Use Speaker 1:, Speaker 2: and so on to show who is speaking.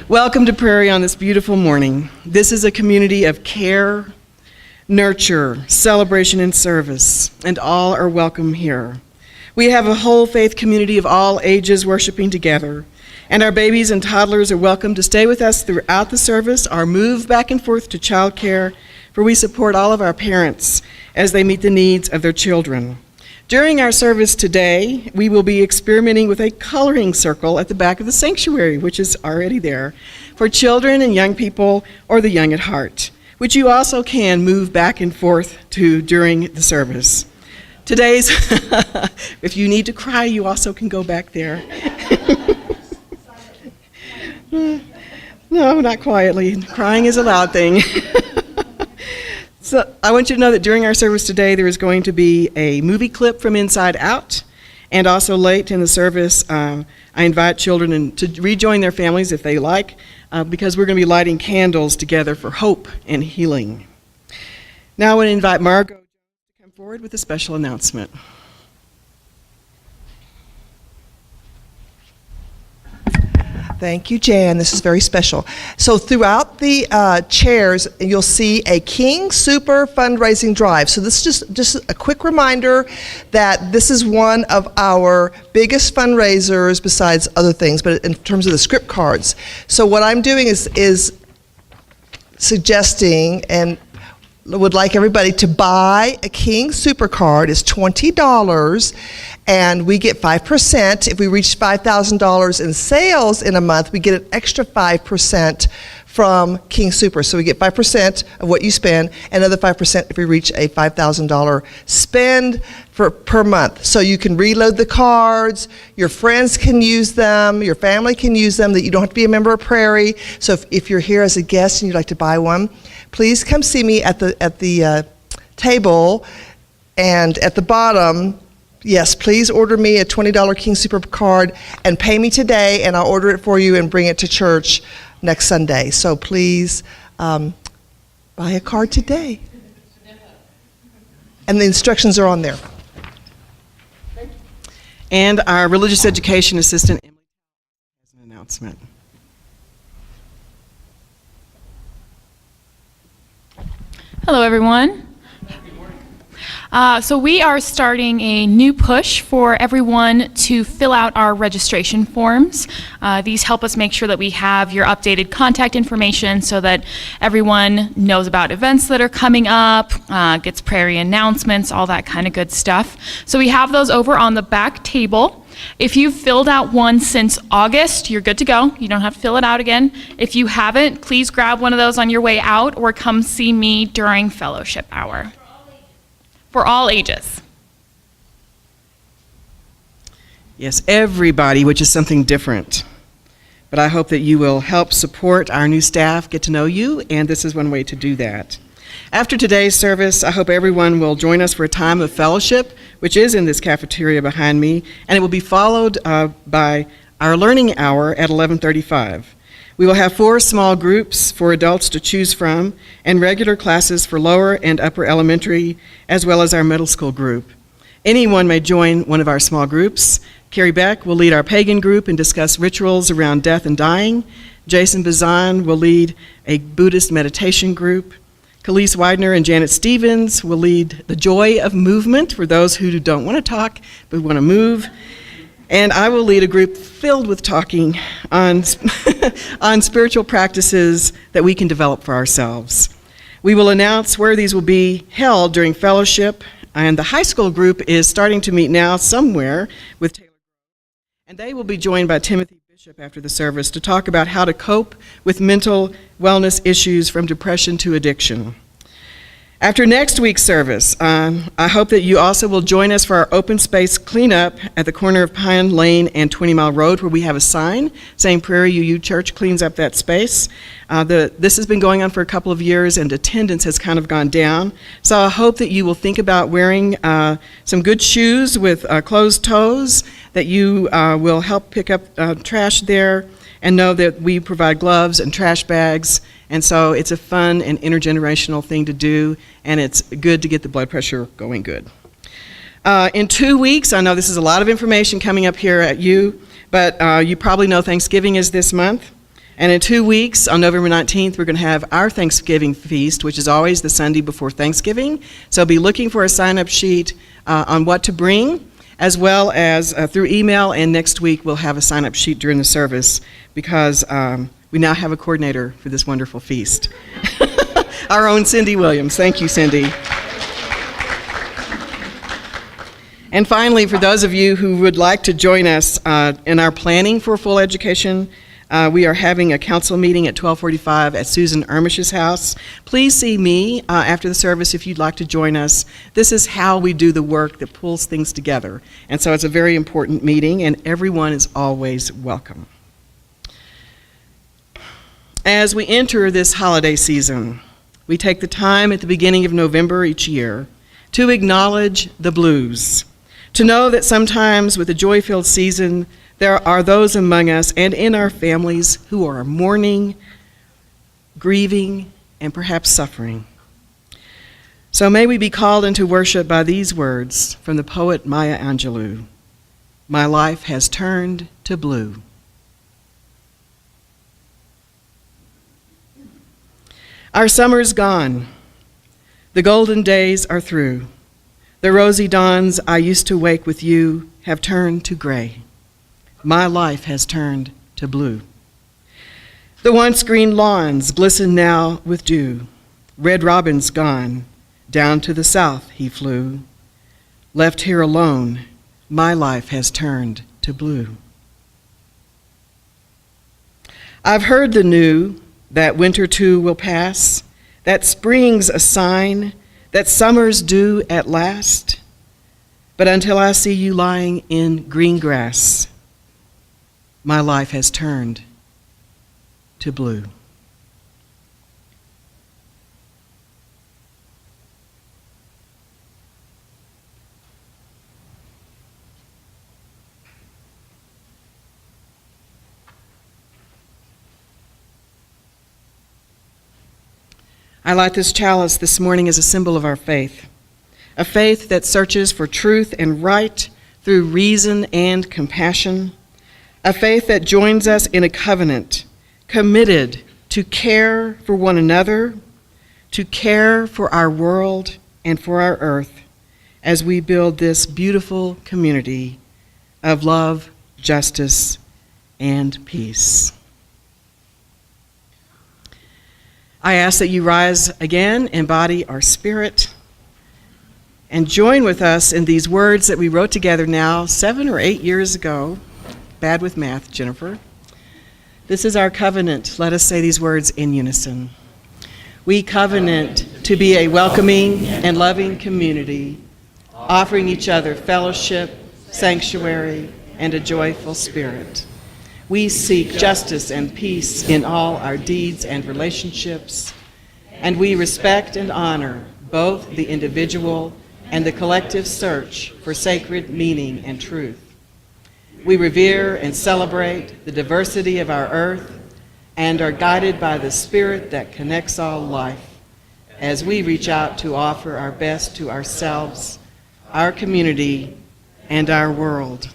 Speaker 1: Welcome to Prairie on this beautiful morning. This is a community of care, nurture, celebration, and service, and all are welcome here. We have a whole faith community of all ages worshiping together, and our babies and toddlers are welcome to stay with us throughout the service or move back and forth to childcare, for we support all of our parents as they meet the needs of their children. During our service today, we will be experimenting with a coloring circle at the back of the sanctuary, which is already there, for children and young people or the young at heart, which you also can move back and forth to during the service. Today's, if you need to cry, you also can go back there. No, not quietly. Crying is a loud thing. So I want you to know that during our service today, there is going to be a movie clip from Inside Out, and also late in the service, I invite children to rejoin their families if they like, because we're going to be lighting candles together for hope and healing. Now I want to invite Margot to come forward with a special announcement.
Speaker 2: Thank you, Jan. This is very special. So throughout the chairs, you'll see a King Super fundraising drive. So this is just a quick reminder that this is one of our biggest fundraisers besides other things, but in terms of the script cards. So what I'm doing is suggesting and would like everybody to buy a King Super card. It's $20, and we get 5%. If we reach $5,000 in sales in a month, we get an extra 5% from King Super. So we get 5% of what you spend, and another 5% if we reach a $5,000 spend per month. So you can reload the cards, your friends can use them, your family can use them, that you don't have to be a member of Prairie. So if you're here as a guest and you'd like to buy one, please come see me at the table, and at the bottom, yes, please order me a $20 King Super card and pay me today, and I'll order it for you and bring it to church next Sunday. So please buy a card today. And the instructions are on there.
Speaker 1: And our religious education assistant, Emily, has an announcement.
Speaker 3: Hello, everyone. So we are starting a new push for everyone to fill out our registration forms. These help us make sure that we have your updated contact information so that everyone knows about events that are coming up, gets Prairie announcements, all that kind of good stuff. So we have those over on the back table. If you've filled out one since August, you're good to go. You don't have to fill it out again. If you haven't, please grab one of those on your way out or come see me during fellowship hour. For all ages.
Speaker 1: Yes, everybody, which is something different. But I hope that you will help support our new staff, get to know you, and this is one way to do that. After today's service, I hope everyone will join us for a time of fellowship, which is in this cafeteria behind me, and it will be followed by our learning hour at 11:35. We will have 4 small groups for adults to choose from, and regular classes for lower and upper elementary, as well as our middle school group. Anyone may join one of our small groups. Carrie Beck will lead our pagan group and discuss rituals around death and dying. Jason Bazan will lead a Buddhist meditation group. Khalees Widener and Janet Stevens will lead the joy of movement for those who don't want to talk but want to move. And I will lead a group filled with talking on spiritual practices that we can develop for ourselves. We will announce where these will be held during fellowship, and the high school group is starting to meet now somewhere with Taylor. And they will be joined by Timothy Bishop after the service to talk about how to cope with mental wellness issues from depression to addiction. After next week's service, I hope that you also will join us for our open space cleanup at the corner of Pine Lane and 20 Mile Road, where we have a sign saying Prairie UU Church cleans up that space. This has been going on for a couple of years, and attendance has kind of gone down. So I hope that you will think about wearing some good shoes with closed toes, that you will help pick up trash there, and know that we provide gloves and trash bags. And so it's a fun and intergenerational thing to do, and it's good to get the blood pressure going good. In 2 weeks, I know this is a lot of information coming up here at you, but you probably know Thanksgiving is this month. And in 2 weeks, on November 19th, we're going to have our Thanksgiving feast, which is always the Sunday before Thanksgiving. So be looking for a sign-up sheet on what to bring, as well as through email, and next week we'll have a sign-up sheet during the service because we now have a coordinator for this wonderful feast. Our own Cindy Williams. Thank you, Cindy. And finally, for those of you who would like to join us in our planning for full education, we are having a council meeting at 12:45 at Susan Ermish's house. Please see me after the service if you'd like to join us. This is how we do the work that pulls things together. And so it's a very important meeting, and everyone is always welcome. As we enter this holiday season, we take the time at the beginning of November each year to acknowledge the blues, to know that sometimes with a joy-filled season, there are those among us and in our families who are mourning, grieving, and perhaps suffering. So may we be called into worship by these words from the poet Maya Angelou: "My life has turned to blue." Our summer's gone. The golden days are through. The rosy dawns I used to wake with you have turned to gray. My life has turned to blue. The once green lawns glisten now with dew. Red robin's gone. Down to the south he flew. Left here alone, my life has turned to blue. I've heard the new, that winter too will pass, that spring's a sign, that summer's due at last. But until I see you lying in green grass, my life has turned to blue. I light this chalice this morning as a symbol of our faith, a faith that searches for truth and right through reason and compassion, a faith that joins us in a covenant committed to care for one another, to care for our world and for our earth as we build this beautiful community of love, justice, and peace. I ask that you rise again in body or spirit and join with us in these words that we wrote together now 7 or 8 years ago. Bad with math, Jennifer. This is our covenant. Let us say these words in unison. We covenant to be a welcoming and loving community, offering each other fellowship, sanctuary, and a joyful spirit. We seek justice and peace in all our deeds and relationships, and we respect and honor both the individual and the collective search for sacred meaning and truth. We revere and celebrate the diversity of our earth and are guided by the spirit that connects all life as we reach out to offer our best to ourselves, our community, and our world.